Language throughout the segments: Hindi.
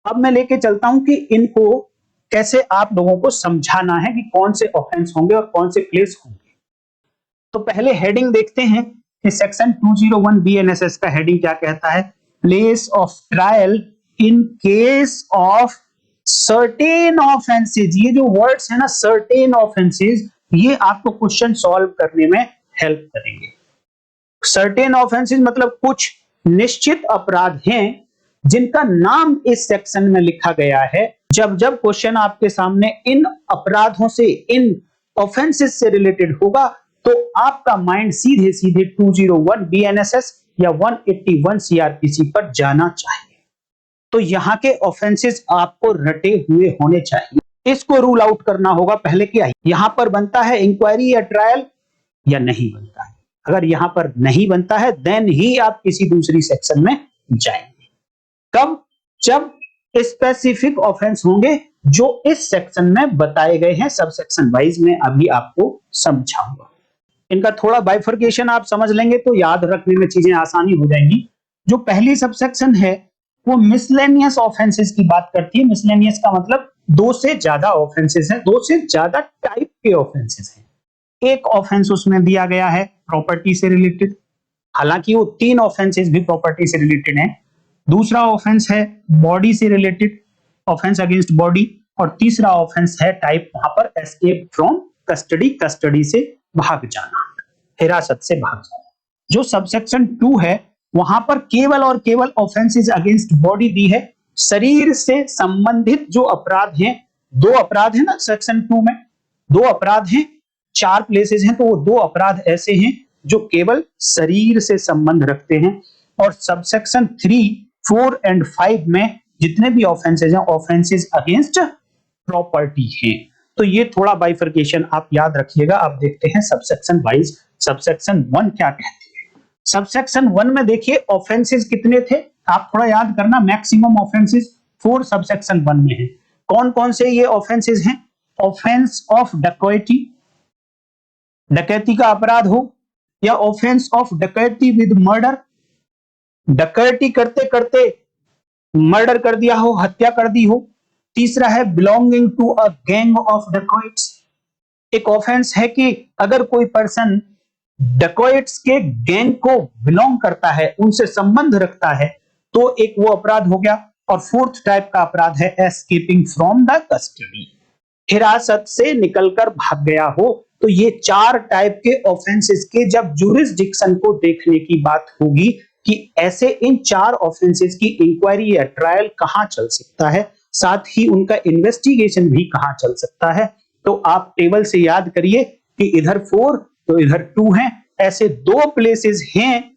अब मैं लेके चलता हूं कि इनको कैसे आप लोगों को समझाना है कि कौन से ऑफेंस होंगे और कौन से प्लेस होंगे। तो पहले हेडिंग देखते हैं कि सेक्शन 201 बीएनएसएस का हेडिंग क्या कहता है। Place of trial in case of certain offences. ये जो वर्ड्स है ना, सर्टेन ऑफेंसेज, ये आपको क्वेश्चन सॉल्व करने में हेल्प करेंगे। सर्टेन ऑफेंसेज मतलब कुछ निश्चित अपराध हैं जिनका नाम इस सेक्शन में लिखा गया है। जब जब क्वेश्चन आपके सामने इन अपराधों से, इन ऑफेंसेस से रिलेटेड होगा, तो आपका माइंड सीधे सीधे 201 बीएनएसएस या 181 सीआरपीसी पर जाना चाहिए। तो यहाँ के ऑफेंसेस आपको रटे हुए होने चाहिए। इसको रूल आउट करना होगा पहले कि यहां पर बनता है इंक्वायरी या ट्रायल या नहीं बनता है। अगर यहां पर नहीं बनता है देन ही आप किसी दूसरी सेक्शन में जाएंगे। कब? जब स्पेसिफिक ऑफेंस होंगे जो इस सेक्शन में बताए गए हैं, सब सेक्शन वाइज में अभी आपको समझाऊंगा। इनका थोड़ा बाइफर्केशन आप समझ लेंगे तो याद रखने में चीजें आसानी हो जाएंगी। जो पहली सबसेक्शन है वो मिसलेनियस ऑफेंसेस की बात करती है। मिसलेनियस का मतलब दो से ज्यादा ऑफेंसेस हैं, दो से ज्यादा टाइप के ऑफेंसेस हैं। एक ऑफेंस उसमें दिया गया है प्रॉपर्टी से रिलेटेड, हालांकि वो तीन ऑफेंसेस भी प्रॉपर्टी से रिलेटेड हैं। दूसरा ऑफेंस है बॉडी से रिलेटेड, ऑफेंस अगेंस्ट बॉडी, और तीसरा ऑफेंस है टाइप वहां पर एस्केप फ्रॉम कस्टडी, कस्टडी से भाग जाना, हिरासत से भाग जाना। जो सबसेक्शन 2 है वहां पर केवल और केवल ऑफेंसेस अगेंस्ट बॉडी दी है। शरीर से संबंधित जो अपराध हैं, दो अपराध है ना सेक्शन 2 में, दो अपराध हैं, 4 प्लेसेस हैं, तो वो दो अपराध ऐसे हैं जो केवल शरीर से संबंध रखते हैं। और सबसेक्शन 3, 4 एंड 5 में जितने भी ऑफेंसेस हैं, ऑफेंसेस अगेंस्ट प्रॉपर्टी हैं। तो ये थोड़ा बाइफर्केशन आप याद रखिएगा। अब देखते हैं सबसेक्शन वाइज। सबसेक्शन 1 क्या कहती है। सबसेक्शन 1 में देखिए ऑफेंसेस कितने थे, आप थोड़ा याद करना। मैक्सिमम ऑफेंसेस 4 सबसेक्शन 1 में है। कौन कौन से ये ऑफेंसेस हैं? ऑफेंस ऑफ डकैती, डकैती का अपराध हो, या ऑफेंस ऑफ डकैती विद मर्डर, डकैती करते करते मर्डर कर दिया हो, हत्या कर दी हो। तीसरा है belonging to a gang of dacoits. एक ऑफेंस है कि अगर कोई पर्सन डकॉइट्स के गैंग को बिलोंग करता है, उनसे संबंध रखता है, तो एक वो अपराध हो गया। और फोर्थ टाइप का अपराध है एस्केपिंग फ्रॉम द कस्टडी, हिरासत से निकलकर भाग गया हो। तो ये 4 टाइप के ऑफेंसेस के जब जुरिस्डिक्शन को देखने की बात होगी कि ऐसे इन 4 ऑफेंसेस की इंक्वायरी या ट्रायल कहां चल सकता है, साथ ही उनका इन्वेस्टिगेशन भी कहां चल सकता है, तो आप टेबल से याद करिए कि इधर 4 तो इधर 2 हैं। ऐसे 2 प्लेसेस हैं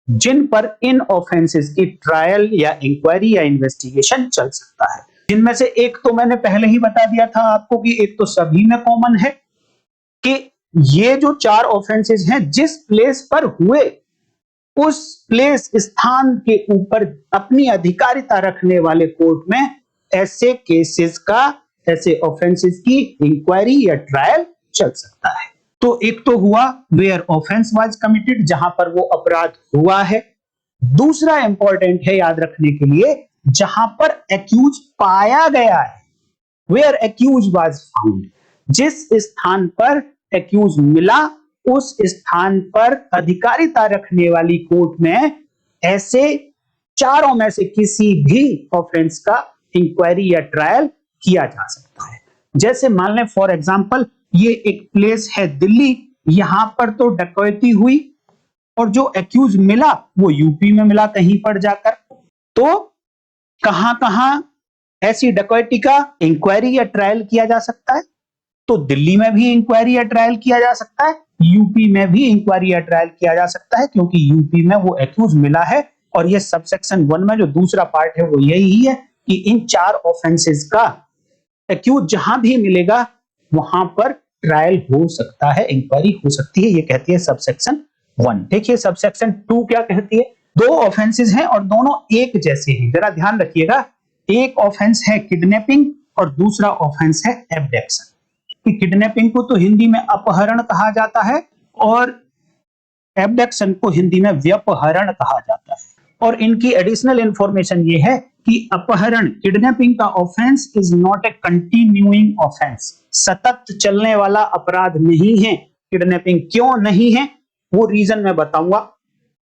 जिन पर इन ऑफेंसेस की ट्रायल या इंक्वायरी या इन्वेस्टिगेशन चल सकता है। जिनमें से एक तो मैंने पहले ही बता दिया था आपको कि एक तो सभी में कॉमन है कि ये जो 4 ऑफेंसेस हैं जिस प्लेस पर हुए उस प्लेस स्थान के ऊपर अपनी अधिकारिता रखने वाले कोर्ट में ऐसे केसेस का, ऐसे ऑफेंसेस की इंक्वायरी या ट्रायल चल सकता है। तो एक तो हुआ वेयर ऑफेंस वाज कमिटेड, जहां पर वो अपराध हुआ है। दूसरा इंपॉर्टेंट है याद रखने के लिए, जहां पर एक्यूज पाया गया है, वेयर एक्यूज वाज फाउंड। जिस स्थान पर एक्यूज मिला उस स्थान पर अधिकारिता रखने वाली कोर्ट में ऐसे चारों में से किसी भी ऑफेंस का इंक्वायरी या ट्रायल किया जा सकता है। जैसे मान लें फॉर एग्जांपल ये एक प्लेस है दिल्ली, यहां पर तो डकैती हुई और जो एक्यूज मिला वो यूपी में मिला कहीं पर जाकर। तो कहां कहां ऐसी डकैती का इंक्वायरी या ट्रायल किया जा सकता है? तो दिल्ली में भी इंक्वायरी या ट्रायल किया जा सकता है, यूपी में भी इंक्वायरी या ट्रायल किया जा सकता है, क्योंकि यूपी में वो एक्यूज मिला है। और ये सबसेक्शन 1 में जो दूसरा पार्ट है वो यही है कि इन 4 ऑफेंसेस का एक्यूज जहां भी मिलेगा वहां पर ट्रायल हो सकता है, इंक्वायरी हो सकती है। ये कहती है सबसेक्शन 1। देखिए सबसेक्शन 2 क्या कहती है। 2 ऑफेंसेस हैं और दोनों एक जैसे हैं, जरा ध्यान रखिएगा। एक ऑफेंस है किडनैपिंग और दूसरा ऑफेंस है एब्डक्शन। किडनैपिंग को तो हिंदी में अपहरण कहा जाता है और एब्डक्शन को हिंदी में व्यपहरण कहा जाता है। और इनकी एडिशनल इंफॉर्मेशन ये है कि अपहरण किडनैपिंग का offence is not a continuing offence, सतत चलने वाला अपराध नहीं है किडनैपिंग। क्यों नहीं है वो रीजन मैं बताऊंगा।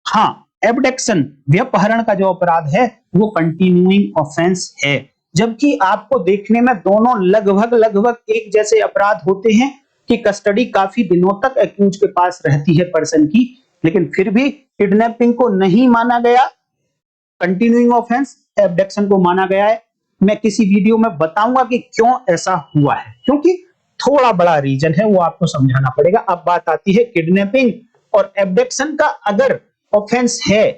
हाँ, एबडक्शन व्यपहरण का जो अपराध है वो कंटिन्यूइंग ऑफेंस है, जबकि आपको देखने में दोनों लगभग लगभग एक जैसे अपराध होते हैं कि कस्टडी काफी दिनों तक एक्यूज के पास रहती है पर्सन की, लेकिन फिर भी किडनैपिंग को नहीं माना गया कंटिन्यूइंग ऑफेंस, एबडक्शन को माना गया है। मैं किसी वीडियो में बताऊंगा कि क्यों ऐसा हुआ है, क्योंकि थोड़ा बड़ा रीजन है वो आपको समझाना पड़ेगा। अब बात आती है किडनैपिंग और एबडक्शन का अगर ऑफेंस है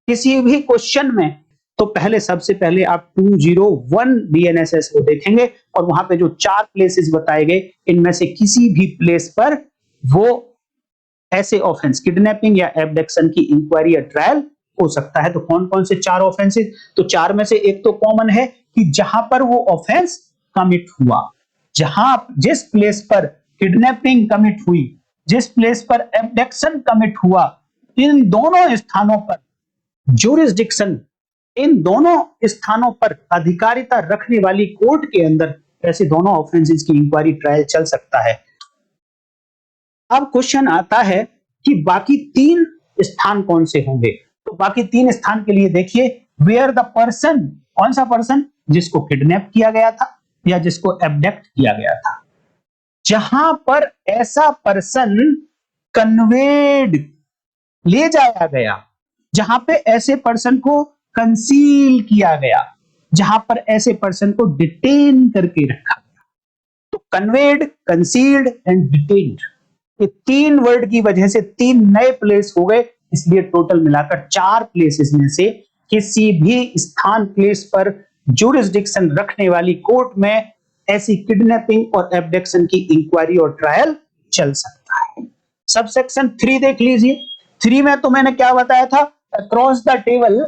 किसी भी क्वेश्चन में, तो पहले सबसे पहले आप 201 बीएनएसएस को देखेंगे और वहां पे जो 4 प्लेसेस बताए गए इनमें से किसी भी प्लेस पर वो ऐसे ऑफेंस किडनैपिंग या एबडक्शन की इंक्वायरी या ट्रायल हो सकता है। तो कौन कौन से 4 ऑफेंसेस? तो 4 में से एक तो कॉमन है कि जहां पर वो ऑफेंस कमिट हुआ, जहां जिस प्लेस पर किडनैपिंग कमिट हुई, जिस प्लेस पर एबडक्शन कमिट हुआ, इन दोनों स्थानों पर ज्यूरिसडिक्शन, इन दोनों स्थानों पर अधिकारिता रखने वाली कोर्ट के अंदर ऐसे दोनों ऑफेंसेस की इंक्वायरी ट्रायल चल सकता है। अब क्वेश्चन आता है कि बाकी 3 स्थान कौन से होंगे? तो बाकी 3 स्थान के लिए देखिए, वेयर द पर्सन, कौन सा पर्सन? जिसको किडनैप किया गया था या जिसको एबडक्ट किया गया था। जहां पर ऐसा पर्सन कन्वेड, ले जाया गया, जहां पे ऐसे पर्सन को कंसील किया गया, जहां पर ऐसे पर्सन को डिटेन करके रखा गया। तो कन्वेड, कंसील्ड एंड डिटेन्ड, ये 3 वर्ड की वजह से 3 नए प्लेस हो गए, इसलिए टोटल मिलाकर 4 प्लेसेस में से किसी भी स्थान प्लेस पर ज्यूरिसडिक्शन रखने वाली कोर्ट में ऐसी किडनैपिंग और एबडक्शन की इंक्वायरी और ट्रायल चल सकता है। सबसेक्शन 3 देख लीजिए। 3 में तो मैंने क्या बताया था, अक्रॉस द टेबल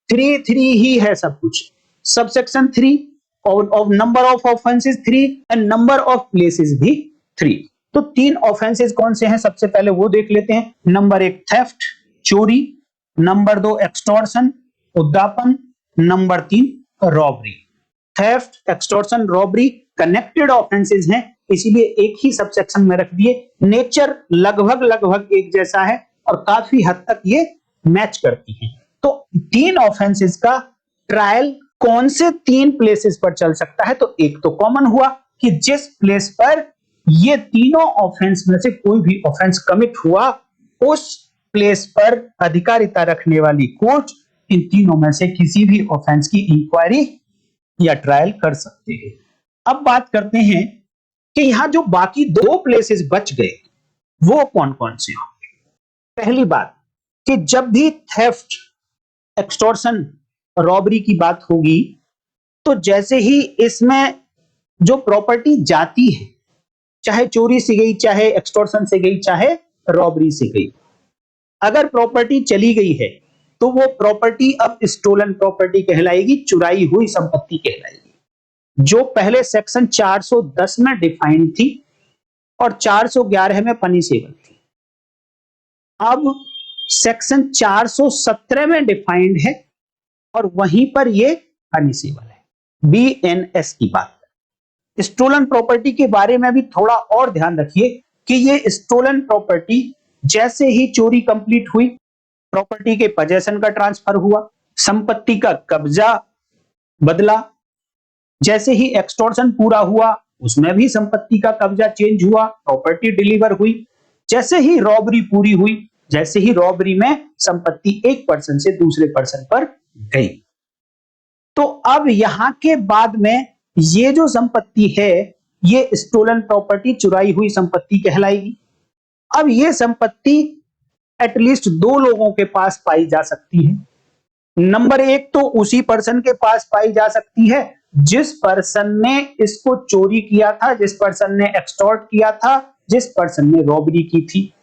3 ही है सब कुछ। सबसेक्शन 3 और number of offences 3 and number of places भी 3। तो 3 ऑफेंसेस कौन से हैं सबसे पहले वो देख लेते हैं। नंबर 1 थेफ्ट, चोरी, नंबर 2 एक्सटॉर्शन, उद्दापन, number 3 robbery. Theft, extortion, robbery connected offences हैं, इसीलिए एक ही सबसेक्शन में रख दिए। नेचर लगभग लगभग एक जैसा है और काफी हद तक ये मैच करती हैं। तो 3 ऑफेंसेस का ट्रायल कौन से 3 प्लेसेस पर चल सकता है? तो एक तो कॉमन हुआ कि जिस प्लेस पर ये तीनों ऑफेंस में से कोई भी ऑफेंस कमिट हुआ, उस प्लेस पर अधिकारिता रखने वाली कोर्ट इन तीनों में से किसी भी ऑफेंस की इंक्वायरी या ट्रायल कर सकते हैं। अब बात करते हैं कि यहां जो बाकी 2 प्लेसेस बच गए वो कौन कौन से होंगे। पहली बात कि जब भी थेफ्ट, एक्सटॉर्शन, रॉबरी की बात होगी, तो जैसे ही इसमें जो प्रॉपर्टी जाती है, चाहे चोरी से गई, चाहे एक्सटॉर्शन से गई, चाहे रॉबरी से गई, अगर प्रॉपर्टी चली गई है तो वो प्रॉपर्टी अब स्टोलन प्रॉपर्टी कहलाएगी, चुराई हुई संपत्ति कहलाएगी, जो पहले सेक्शन 410 में डिफाइंड थी और 411 में पनिशेबल थी। अब सेक्शन 417 में डिफाइंड है और वहीं पर ये पनिशेबल है। बीएनएस की बात, स्टोलन प्रॉपर्टी के बारे में भी थोड़ा और ध्यान रखिए कि ये स्टोलन प्रॉपर्टी जैसे ही चोरी कंप्लीट हुई, प्रॉपर्टी के पोजेशन का ट्रांसफर हुआ, संपत्ति का कब्जा बदला, जैसे ही एक्सटॉर्शन पूरा हुआ उसमें भी संपत्ति का कब्जा चेंज हुआ, प्रॉपर्टी डिलीवर हुई, जैसे ही रॉबरी पूरी हुई, जैसे ही रॉबरी में संपत्ति एक पर्सन से दूसरे पर्सन पर गई, तो अब यहां के बाद में ये जो संपत्ति है ये स्टोलन प्रॉपर्टी, चुराई हुई संपत्ति कहलाएगी। अब ये संपत्ति एटलीस्ट 2 लोगों के पास पाई जा सकती है। नंबर 1 तो उसी पर्सन के पास पाई जा सकती है जिस पर्सन ने इसको चोरी किया था, जिस पर्सन ने एक्सटॉर्ट किया था, जिस पर्सन ने रॉबरी की थी,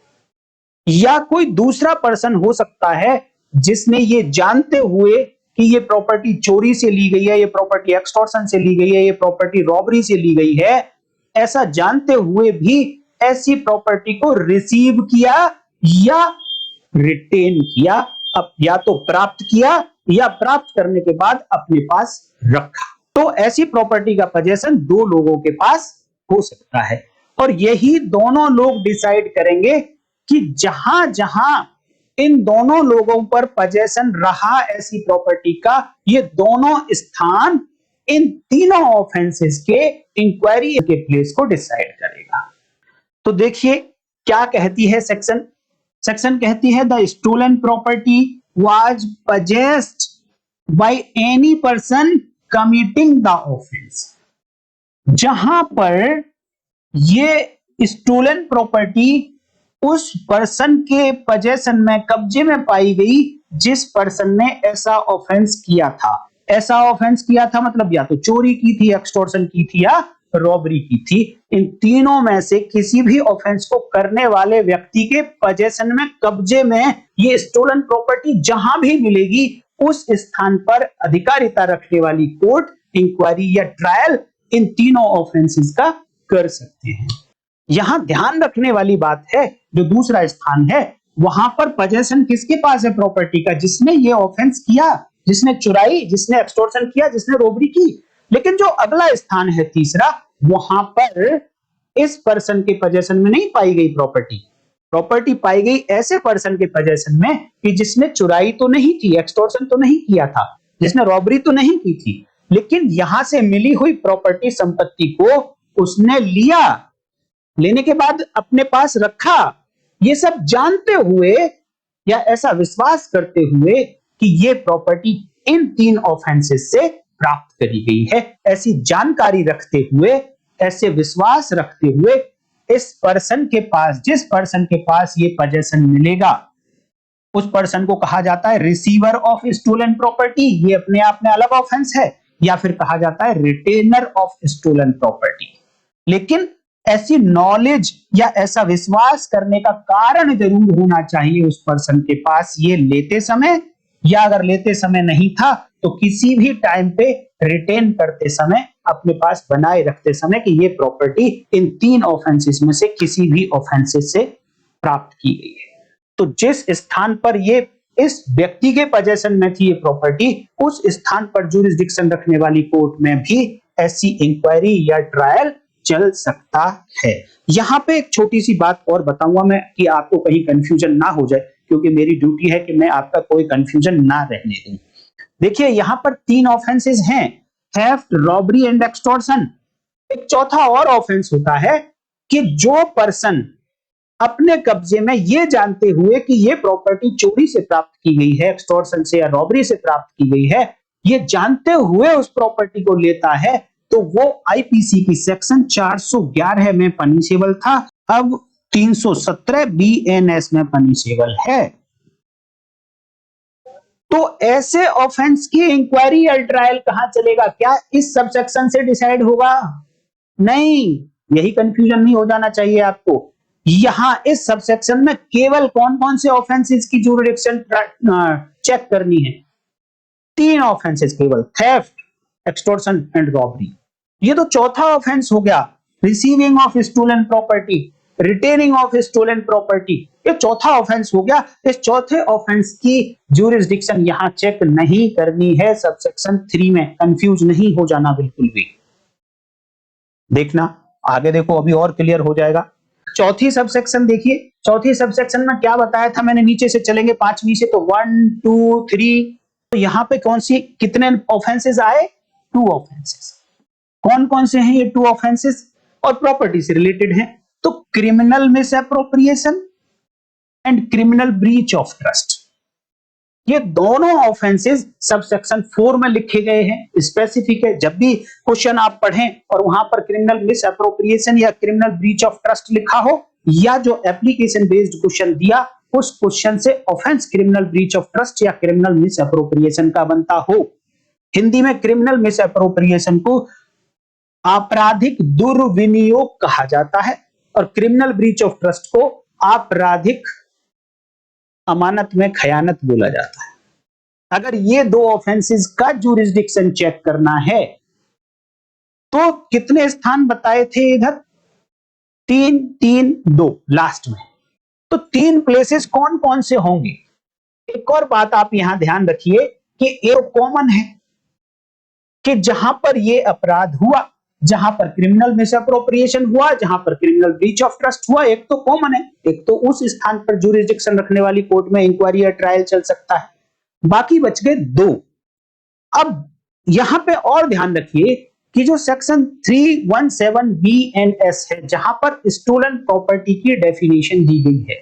या कोई दूसरा पर्सन हो सकता है जिसने ये जानते हुए कि ये प्रॉपर्टी चोरी से ली गई है, ये प्रॉपर्टी एक्सटॉर्शन से ली गई है, ये प्रॉपर्टी रॉबरी से ली गई है, ऐसा जानते हुए भी ऐसी प्रॉपर्टी को रिसीव किया या रिटेन किया, अब या तो प्राप्त किया या प्राप्त करने के बाद अपने पास रखा। तो ऐसी प्रॉपर्टी का पोजेशन दो लोगों के पास हो सकता है और यही दोनों लोग डिसाइड करेंगे कि जहां जहां इन दोनों लोगों पर पोजेशन रहा ऐसी प्रॉपर्टी का, ये दोनों स्थान इन तीनों ऑफेंसेस के इंक्वायरी के प्लेस को डिसाइड करेगा। तो देखिए क्या कहती है सेक्शन। सेक्शन कहती है the stolen property was possessed by any person committing the offense। जहां पर ये स्टोलन प्रॉपर्टी उस पर्सन के पोजेशन में, कब्जे में पाई गई जिस पर्सन ने ऐसा ऑफेंस किया था। ऐसा ऑफेंस किया था मतलब या तो चोरी की थी, एक्सटॉर्शन की थी या रॉबरी की थी। इन तीनों में से किसी भी ऑफेंस को करने वाले व्यक्ति के पोजेशन में, कब्जे में ये स्टोलन प्रॉपर्टी जहां भी मिलेगी उस स्थान पर अधिकारिता रखने वाली कोर्ट इंक्वायरी या ट्रायल इन तीनों ऑफेंसेस का कर सकते हैं। यहां ध्यान रखने वाली बात है, जो दूसरा स्थान है वहां पर पोजेशन किसके पास है प्रॉपर्टी का? जिसने ये ऑफेंस किया, जिसने चुराई, जिसने एक्सटॉर्शन किया, जिसने रॉबरी की। लेकिन जो अगला स्थान है तीसरा, वहां पर इस पर्सन के पोजेशन में नहीं पाई गई प्रॉपर्टी। प्रॉपर्टी पाई गई ऐसे पर्सन के पोजेशन में कि जिसने चुराई तो नहीं की, एक्सटॉर्शन तो नहीं किया था, जिसने रॉबरी तो नहीं की थी, लेकिन यहां से मिली हुई प्रॉपर्टी, संपत्ति को उसने लिया, लेने के बाद अपने पास रखा, ये सब जानते हुए या ऐसा विश्वास करते हुए कि ये प्रॉपर्टी इन तीन ऑफेंसेस से प्राप्त करी गई है। ऐसी जानकारी रखते हुए, ऐसे विश्वास रखते हुए इस पर्सन के पास, जिस पर्सन के पास ये पोजेशन मिलेगा, उस पर्सन को कहा जाता है रिसीवर ऑफ स्टोलन प्रॉपर्टी। ये अपने आप में अलग ऑफेंस है। या फिर कहा जाता है रिटेनर ऑफ स्टोलन प्रॉपर्टी। लेकिन ऐसी नॉलेज या ऐसा विश्वास करने का कारण जरूर होना चाहिए उस पर्सन के पास ये लेते समय, या अगर लेते समय नहीं था तो किसी भी टाइम पे रिटेन करते समय, अपने पास बनाए रखते समय कि ये प्रॉपर्टी इन तीन ऑफेंसेस में से किसी भी ऑफेंसेस से प्राप्त की गई है। तो जिस स्थान पर ये इस व्यक्ति के पोजेशन में थी ये प्रॉपर्टी, उस स्थान पर जुरिस्डिक्शन रखने वाली कोर्ट में भी ऐसी इंक्वायरी या ट्रायल चल सकता है। यहां पे एक छोटी सी बात और बताऊंगा मैं कि आपको कहीं कंफ्यूजन ना हो जाए, क्योंकि मेरी ड्यूटी है कि मैं आपका कोई कंफ्यूजन ना रहने दूं। देखिए यहां पर तीन ऑफेंसेस हैं, थेफ्ट, रॉबरी एंड एक्सटॉर्शन। एक चौथा और ऑफेंस होता है कि जो पर्सन अपने कब्जे में ये जानते हुए कि ये प्रॉपर्टी चोरी से प्राप्त की गई है, एक्सटॉर्शन से या रॉबरी से प्राप्त की गई है, ये जानते हुए उस प्रॉपर्टी को लेता है, तो वो आईपीसी की सेक्शन 411 में पनिशेबल था, अब 317 बीएनएस में पनिशेबल है। तो ऐसे ऑफेंस की इंक्वायरी या ट्रायल कहां चलेगा? क्या इस सबसेक्शन से डिसाइड होगा? नहीं, यही कंफ्यूजन नहीं हो जाना चाहिए आपको। यहां इस सबसेक्शन में केवल कौन कौन से ऑफेंसेस की जुरिडिक्शन चेक करनी है? तीन ऑफेंसेस केवल, थेफ्ट, एक्सटॉर्शन एंड रॉबरी। ये तो चौथा ऑफेंस हो गया, receiving of stolen property, retaining of stolen property, ये चौथा ऑफेंस हो गया। इस चौथे ऑफेंस की जुरिस्डिक्शन यहां चेक नहीं करनी है सबसेक्शन 3 में। कंफ्यूज नहीं हो जाना बिल्कुल भी। देखना आगे, देखो अभी और क्लियर हो जाएगा। चौथी सबसेक्शन देखिए, चौथी सबसेक्शन में क्या बताया था मैंने, नीचे से चलेंगे पांचवी से, तो 1 2 3, तो यहां पे कौन सी, कितने ऑफेंसेस आए? 2 ऑफेंसेस। कौन कौन से हैं ये 2 ऑफेंसेस और प्रॉपर्टी से रिलेटेड हैं? तो criminal misappropriation and criminal breach of trust. ये दोनों ऑफेंसेस सबसेक्शन 4 में लिखे गए हैं, स्पेसिफिक है। जब भी क्वेश्चन आप पढ़ें और वहां पर क्रिमिनल मिसएप्रोप्रिएशन या क्रिमिनल ब्रीच ऑफ ट्रस्ट लिखा हो, या जो एप्लीकेशन बेस्ड क्वेश्चन दिया उस क्वेश्चन से offence criminal breach of trust या क्रिमिनल मिसएप्रोप्रिएशन का बनता हो, हिंदी में क्रिमिनल मिसएप्रोप्रिएशन को आपराधिक दुर्विनियोग कहा जाता है और क्रिमिनल ब्रीच ऑफ ट्रस्ट को आपराधिक अमानत में खयानत बोला जाता है। अगर ये 2 ऑफेंसेस का जुरिस्डिक्शन चेक करना है तो कितने स्थान बताए थे इधर? 3 3 2 लास्ट में। तो 3 प्लेसेस कौन कौन से होंगे? एक और बात आप यहां ध्यान रखिए कि एक कॉमन है कि जहां पर ये अपराध हुआ, जहां पर क्रिमिनल मिसअप्रोप्रिएशन हुआ, जहां पर क्रिमिनल ब्रीच ऑफ ट्रस्ट हुआ, एक तो कॉमन है, एक तो उस स्थान पर ज्यूरिसडिक्शन रखने वाली कोर्ट में इंक्वायरी या ट्रायल चल सकता है। बाकी बच गए दो। अब यहां पे और ध्यान रखिए कि जो सेक्शन 317 बी एंड एस है, जहां पर स्टोलन प्रॉपर्टी की डेफिनेशन दी गई है,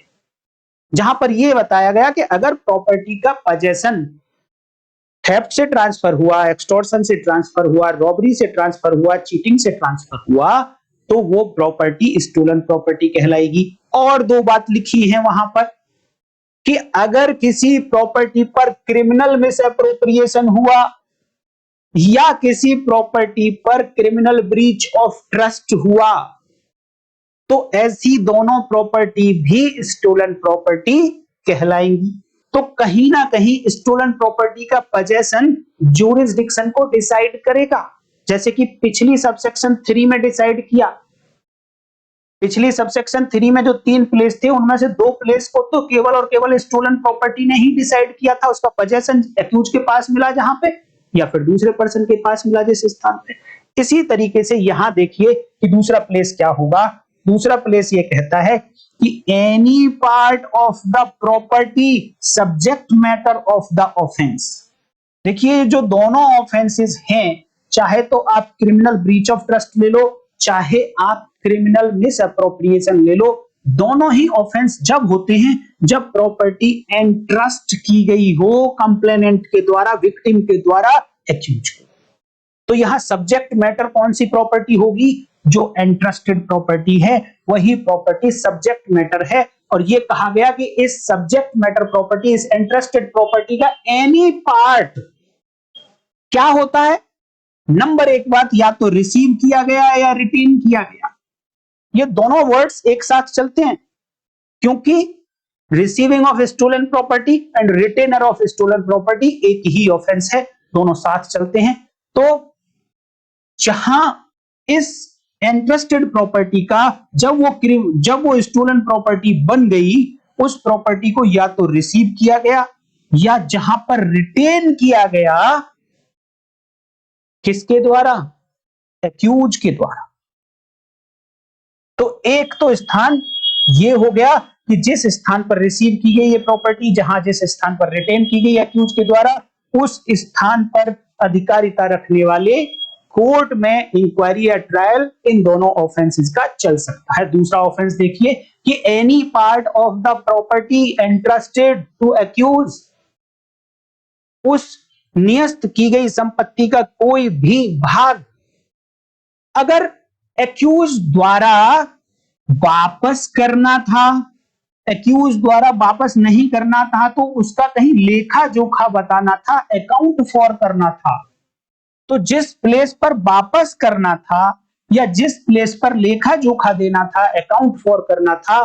जहां पर यह बताया गया कि अगर प्रॉपर्टी का पजेशन थेफ्ट से ट्रांसफर हुआ, एक्सटॉर्शन से ट्रांसफर हुआ, रॉबरी से ट्रांसफर हुआ, चीटिंग से ट्रांसफर हुआ, तो वो प्रॉपर्टी स्टोलन प्रॉपर्टी कहलाएगी। और दो बात लिखी है वहां पर कि अगर किसी प्रॉपर्टी पर क्रिमिनल मिसअप्रोप्रिएशन हुआ या किसी प्रॉपर्टी पर क्रिमिनल ब्रीच ऑफ ट्रस्ट हुआ, तो ऐसी दोनों प्रॉपर्टी भी स्टोलन प्रॉपर्टी कहलाएंगी। तो कहीं ना कहीं स्टोलन प्रॉपर्टी का पजेशन ज्यूरिसडिक्शन को डिसाइड करेगा, जैसे कि पिछली सबसेक्शन 3 में डिसाइड किया। पिछली सबसेक्शन 3 में जो 3 प्लेस थे, उनमें से 2 प्लेस को तो केवल और केवल स्टोलन प्रॉपर्टी ने ही डिसाइड किया था, उसका पजेशन एक्यूज के पास मिला जहां पे, या फिर दूसरे पर्सन के पास मिला जिस स्थान पे। इसी तरीके से यहां देखिए कि दूसरा प्लेस क्या होगा। दूसरा प्लेस ये कहता है कि any part of the property subject matter of the offence. देखिए जो दोनों ऑफेंसेस हैं, चाहे तो आप क्रिमिनल ब्रीच ऑफ ट्रस्ट ले लो, चाहे आप क्रिमिनल मिसअप्रोप्रिएशन ले लो, दोनों ही ऑफेंस जब होते हैं जब प्रॉपर्टी एंट्रस्ट की गई हो कंप्लेनेंट के द्वारा, विक्टिम के द्वारा एक्यूज को। तो यहां सब्जेक्ट मैटर कौन सी प्रॉपर्टी होगी? जो एंट्रस्टेड प्रॉपर्टी है वही प्रॉपर्टी सब्जेक्ट मैटर है। और यह कहा गया कि इस सब्जेक्ट मैटर प्रॉपर्टी, इस एंट्रस्टेड प्रॉपर्टी का एनी पार्ट क्या होता है? नंबर एक बात, या तो रिसीव किया गया है या रिटेन किया गया। ये दोनों वर्ड्स एक साथ चलते हैं क्योंकि receiving of stolen property and retainer of stolen property एक ही ऑफेंस है, दोनों साथ चलते हैं। तो जहां इस एंट्रस्टेड प्रॉपर्टी का जब वो स्टोलन प्रॉपर्टी बन गई, उस प्रॉपर्टी को या तो रिसीव किया गया या जहां पर रिटेन किया गया, किसके द्वारा? एक्यूज के द्वारा। तो एक तो स्थान ये हो गया कि जिस स्थान पर रिसीव की गई ये प्रॉपर्टी, जहां जिस स्थान पर रिटेन की गई एक्यूज के द्वारा, उस स्थान पर अधिकारिता रखने वाले कोर्ट में इंक्वायरी या ट्रायल इन दोनों ऑफेंसेस का चल सकता है। दूसरा ऑफेंस देखिए कि any part of the property entrusted to accuse, उस नियस्त की गई संपत्ति का कोई भी भाग अगर एक्यूज द्वारा वापस करना था, एक्यूज द्वारा वापस नहीं करना था, तो उसका कहीं लेखा जोखा बताना था, अकाउंट फॉर करना था। तो जिस प्लेस पर वापस करना था या जिस प्लेस पर लेखा जोखा देना था, अकाउंट फॉर करना था,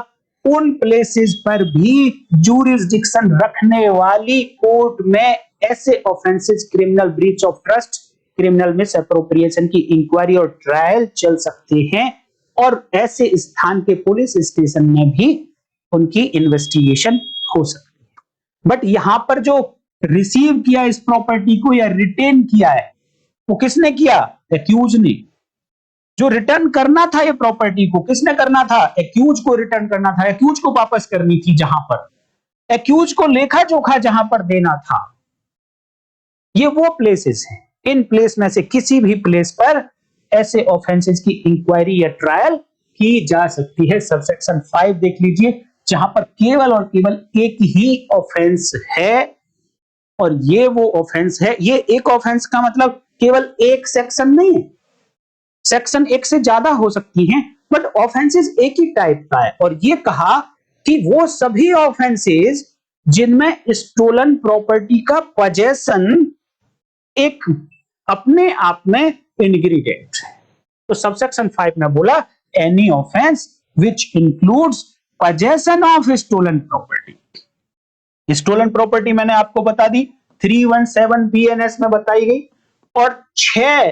उन प्लेसेस पर भी ज्यूरिसडिक्शन रखने वाली कोर्ट में ऐसे offences, criminal breach of trust, criminal misappropriation की इंक्वायरी और ट्रायल चल सकते हैं। और ऐसे स्थान के पुलिस स्टेशन में भी उनकी इन्वेस्टिगेशन हो सकती है। बट यहां पर जो रिसीव किया इस प्रॉपर्टी को या रिटेन किया है, वो किसने किया? एक्यूज ने। जो रिटर्न करना था ये प्रॉपर्टी को, किसने करना था? एक्यूज को रिटर्न करना था, एक्यूज को वापस करनी थी। जहां पर एक्यूज को लेखा जोखा जहां पर देना था, ये वो प्लेसेस हैं। इन प्लेस में से किसी भी प्लेस पर ऐसे ऑफेंसेस की इंक्वायरी या ट्रायल की जा सकती है। सबसेक्शन 5 देख लीजिए, जहां पर केवल और केवल एक ही ऑफेंस है, और ये वो ऑफेंस है। ये एक ऑफेंस का मतलब केवल एक सेक्शन नहीं है, सेक्शन एक से ज्यादा हो सकती हैं, बट ऑफेंसेस एक ही टाइप का है। और ये कहा कि वो सभी ऑफेंसेस जिनमें स्टोलन प्रॉपर्टी का पजेशन एक अपने आप में इंग्रेडिएंट है। तो सबसेक्शन 5 में बोला any offence which includes possession of stolen property. Stolen property मैंने आपको बता दी, 317 बीएनएस में बताई गई। और 6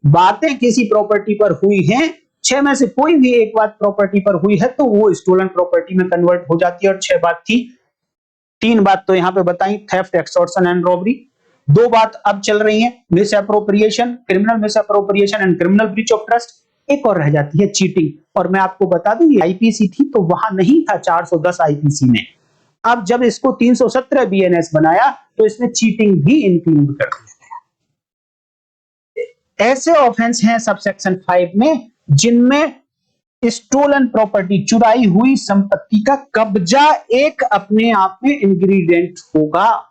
बातें किसी प्रॉपर्टी पर हुई हैं, 6 में से कोई भी एक बात प्रॉपर्टी पर हुई है तो वो स्टोलन प्रॉपर्टी में कन्वर्ट हो जाती है। और 6 बात थी, 3 बात तो यहां पे बताई, थेफ्ट, एक्सटॉर्शन एंड रॉबरी। दो बात अब चल रही है, miss appropriation, criminal miss appropriation and criminal breach of trust. एक और रह जाती है चीटिंग, और मैं आपको बता दूं ये आईपीसी थी तो वहां नहीं था 410 आईपीसी में। अब जब इसको 317 बीएनएस बनाया तो इसमें चीटिंग भी इंक्लूड कर दिया गया। ऐसे ऑफेंस हैं सबसेक्शन 5 में जिनमें स्टोलन प्रॉपर्टी, चुराई हुई संपत्ति का कब्जा एक अपने आप में इंग्रेडिएंट होगा।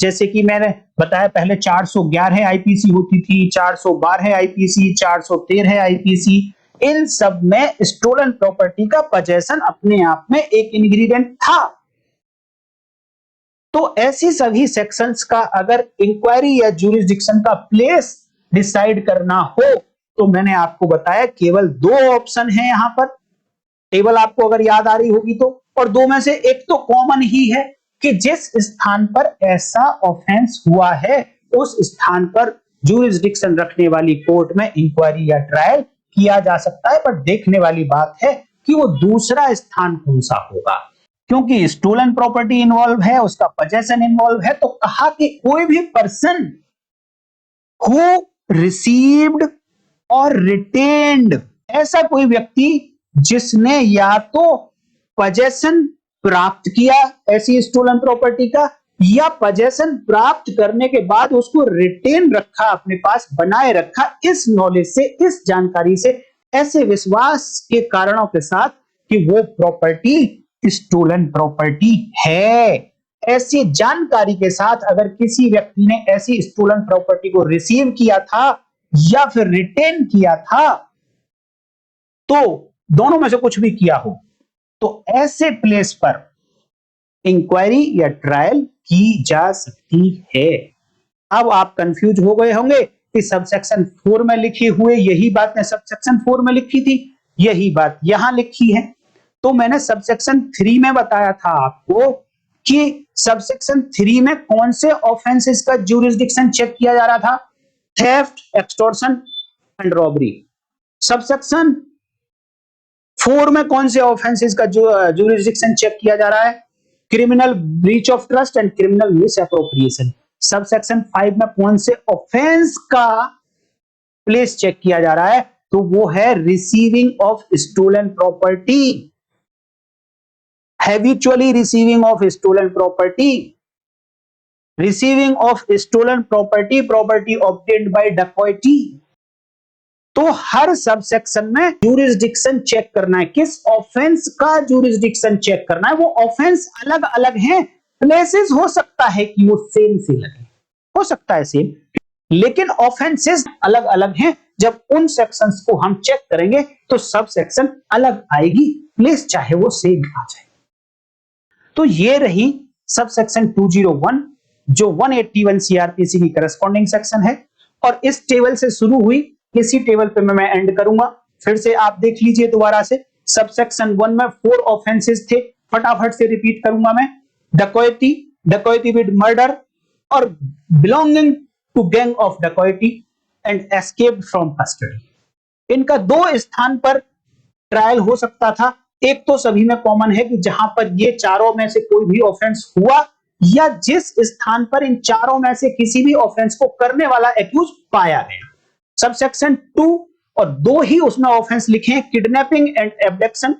जैसे कि मैंने बताया पहले 411 आईपीसी होती थी, 412 आईपीसी, 413 आईपीसी, इन सब में स्टोलन प्रॉपर्टी का पजेशन अपने आप में एक इंग्रेडिएंट था। तो ऐसी सभी सेक्शंस का अगर इंक्वायरी या ज्यूरिसडिक्शन का प्लेस डिसाइड करना हो तो मैंने आपको बताया केवल दो ऑप्शन है यहां पर। टेबल आपको अगर याद आ रही होगी तो, और दो में से एक तो कॉमन ही है कि जिस स्थान पर ऐसा ऑफेंस हुआ है उस स्थान पर ज्यूरिसडिक्शन रखने वाली कोर्ट में इंक्वायरी या ट्रायल किया जा सकता है। पर देखने वाली बात है कि वो दूसरा स्थान कौन सा होगा, क्योंकि स्टोलन प्रॉपर्टी इन्वॉल्व है, उसका पजेशन इन्वॉल्व है। तो कहा कि कोई भी पर्सन हु रिसीव्ड और रिटेन्ड, ऐसा कोई व्यक्ति जिसने या तो पजेशन प्राप्त किया ऐसी स्टोलन प्रॉपर्टी का, या पजेशन प्राप्त करने के बाद उसको रिटेन रखा, अपने पास बनाए रखा, इस नॉलेज से, इस जानकारी से, ऐसे विश्वास के कारणों के साथ कि वो प्रॉपर्टी स्टोलन प्रॉपर्टी है। ऐसी जानकारी के साथ अगर किसी व्यक्ति ने ऐसी स्टोलन प्रॉपर्टी को रिसीव किया था या फिर रिटेन किया था, तो दोनों में से कुछ भी किया हो, तो ऐसे प्लेस पर इंक्वायरी या ट्रायल की जा सकती है। अब आप कंफ्यूज हो गए होंगे कि सबसेक्शन 4 में लिखी हुए यही बात ने सबसेक्शन 4 में लिखी थी, यही बात यहां लिखी है। तो मैंने सबसेक्शन 3 में बताया था आपको कि सबसेक्शन 3 में कौन से ऑफेंसेस का ज्यूरिसडिक्शन चेक किया जा रहा था, theft, extortion and robbery. Subsection 4 में कौन से ऑफेंसेस का ज्यूरिसडिक्शन चेक किया जा रहा है, criminal breach of trust and criminal miss appropriation. Subsection 5 में कौन से ऑफेंस का प्लेस चेक किया जा रहा है, तो वो है receiving of stolen property, habitually receiving of stolen property, receiving of stolen property, property obtained by dacoity. तो हर सबसेक्शन में ज्यूरिसडिक्शन चेक करना है, किस ऑफेंस का ज्यूरिसडिक्शन चेक करना है। वो ऑफेंस अलग अलग हैं, प्लेसेस हो सकता है कि वो सेम से लगे, हो सकता है सेम, लेकिन ऑफेंसेस अलग अलग हैं। जब उन सेक्शंस को हम चेक करेंगे तो सब सेक्शन अलग आएगी, प्लेस चाहे वो सेम आ जाए। तो ये रही सब सेक्शन 201 जो 181 सीआरपीसी की करस्पॉन्डिंग सेक्शन है, और इस टेबल से शुरू हुई, इसी टेबल पे मैं एंड करूंगा। फिर से आप देख लीजिए दोबारा से। सबसेक्शन 1 में 4 ऑफेंसेस थे, फटाफट से रिपीट करूंगा मैं। डकैती, डकैती विद मर्डर और बिलोंगिंग टू गैंग ऑफ डकैती एंड एस्केप फ्रॉम कस्टडी। इनका दो स्थान पर ट्रायल हो सकता था। एक तो सभी में कॉमन है कि जहां पर ये चारों में से कोई भी ऑफेंस हुआ, या जिस स्थान पर इन चारों में से किसी भी ऑफेंस को करने वाला एक्यूज पाया गया। सबसेक्शन 2 और 2 ही उसमें ऑफेंस लिखे हैं, किडनैपिंग एंड एब्डक्शन।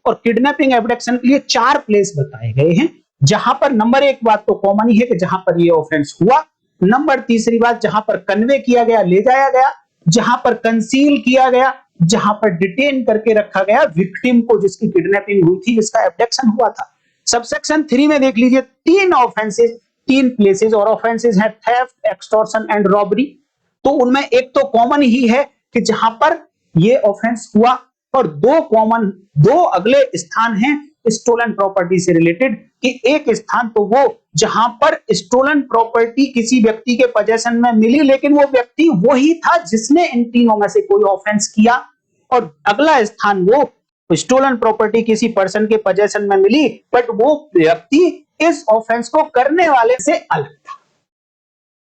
और किडनैपिंग एब्डक्शन के लिए 4 प्लेस बताए गए हैं, जहां पर नंबर 1 बात तो कॉमन ही है कि जहां पर ये ऑफेंस हुआ। नंबर तीसरी बात, जहां पर कन्वे किया गया, ले जाया गया, जहां पर कंसील किया गया, जहां पर डिटेन करके रखा गया विक्टिम को जिसकी किडनैपिंग हुई थी, जिसका एब्डक्शन हुआ था। सबसेक्शन 3 में देख लीजिए 3 ऑफेंसेस, 3 प्लेसेस, और ऑफेंसेस हैं थेफ्ट, एक्सटॉर्शन एंड रॉबरी। तो उनमें एक तो कॉमन ही है कि जहां पर ये ऑफेंस हुआ, और दो अगले स्थान हैं स्टोलन प्रॉपर्टी से रिलेटेड, कि एक स्थान तो वो जहां पर स्टोलन प्रॉपर्टी किसी व्यक्ति के पोजेशन में मिली, लेकिन वो व्यक्ति वही था जिसने इन तीनों में से कोई ऑफेंस किया, और अगला स्थान वो स्टोलन प्रॉपर्टी किसी पर्सन के पोजेशन में मिली, बट वो व्यक्ति इस ऑफेंस को करने वाले से अलग था।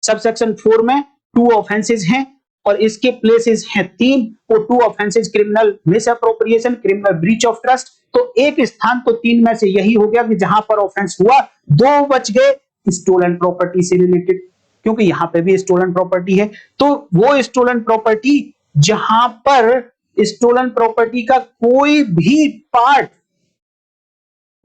सबसेक्शन 4 में 2 ऑफेंसेस हैं और इसके प्लेसेस हैं 3। वो 2 offences criminal miss appropriation, criminal breach of trust. तो एक स्थान तो 3 में से यही हो गया कि जहां पर ऑफेंस हुआ। 2 बच गए स्टोलन प्रॉपर्टी से रिलेटेड। क्योंकि यहां पे भी स्टोलन प्रॉपर्टी है। तो वो स्टोलन प्रॉपर्टी जहां पर स्टोलन प्रॉपर्टी का कोई भी पार्ट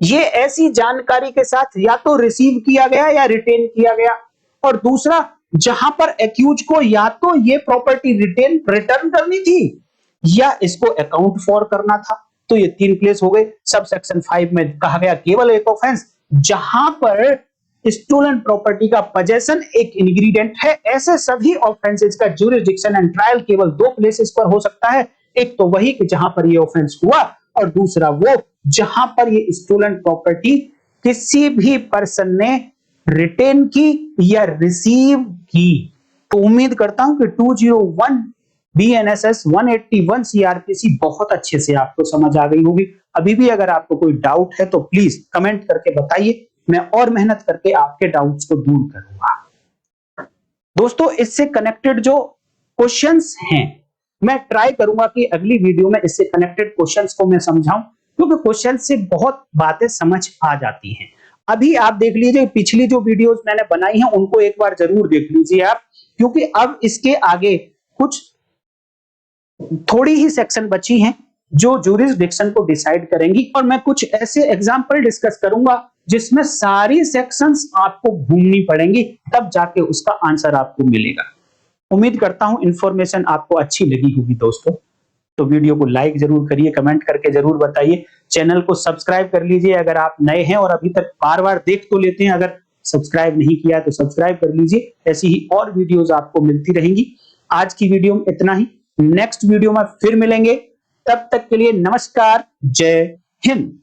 ये ऐसी जानकारी के साथ या तो रिसीव किया गया या रिटेन किया गया, और दूसरा जहां पर एक्यूज को या तो ये प्रॉपर्टी रिटर्न करनी थी या इसको अकाउंट फॉर करना था। तो ये 3 केस हो गए। सब सेक्शन 5 में कहा गया केवल एक ऑफेंस जहां पर स्टोलन प्रॉपर्टी का पोजेशन एक इंग्रेडिएंट है, ऐसे सभी ऑफेंसेस का ज्यूरिसडिक्शन एंड ट्रायल केवल 2 प्लेसेस पर हो सकता है। एक तो वही कि जहां पर ये ऑफेंस हुआ, और दूसरा वो जहां पर ये स्टोलन प्रॉपर्टी किसी भी पर्सन ने रिटेन की या रिसीव की। तो उम्मीद करता हूं कि 201 BNSS 181 CRPC बहुत अच्छे से आपको समझ आ गई होगी। अभी भी अगर आपको कोई डाउट है तो प्लीज कमेंट करके बताइए, मैं और मेहनत करके आपके डाउट्स को दूर करूंगा। दोस्तों, इससे कनेक्टेड जो क्वेश्चंस हैं, मैं ट्राई करूंगा कि अगली वीडियो में इससे कनेक्टेड क्वेश्चंस को मैं समझाऊं, क्योंकि क्वेश्चन से बहुत बातें समझ आ जाती हैं। अभी आप देख लीजिए, पिछली जो वीडियोस मैंने बनाई हैं उनको एक बार जरूर देख लीजिए आप, क्योंकि अब इसके आगे कुछ थोड़ी ही सेक्शन बची हैं जो ज्यूरिसडिक्शन को डिसाइड करेंगी, और मैं कुछ ऐसे एग्जांपल डिस्कस करूंगा जिसमें सारी सेक्शंस आपको घूमनी पड़ेंगी, तब जाके उसका आंसर आपको मिलेगा। उम्मीद करता हूं इंफॉर्मेशन आपको अच्छी लगी होगी दोस्तों। तो वीडियो को लाइक जरूर करिए, कमेंट करके जरूर बताइए, चैनल को सब्सक्राइब कर लीजिए अगर आप नए हैं और अभी तक बार बार देख तो लेते हैं, अगर सब्सक्राइब नहीं किया तो सब्सक्राइब कर लीजिए। ऐसी ही और वीडियोस आपको मिलती रहेंगी। आज की वीडियो में इतना ही, नेक्स्ट वीडियो में फिर मिलेंगे। तब तक के लिए नमस्कार, जय हिंद।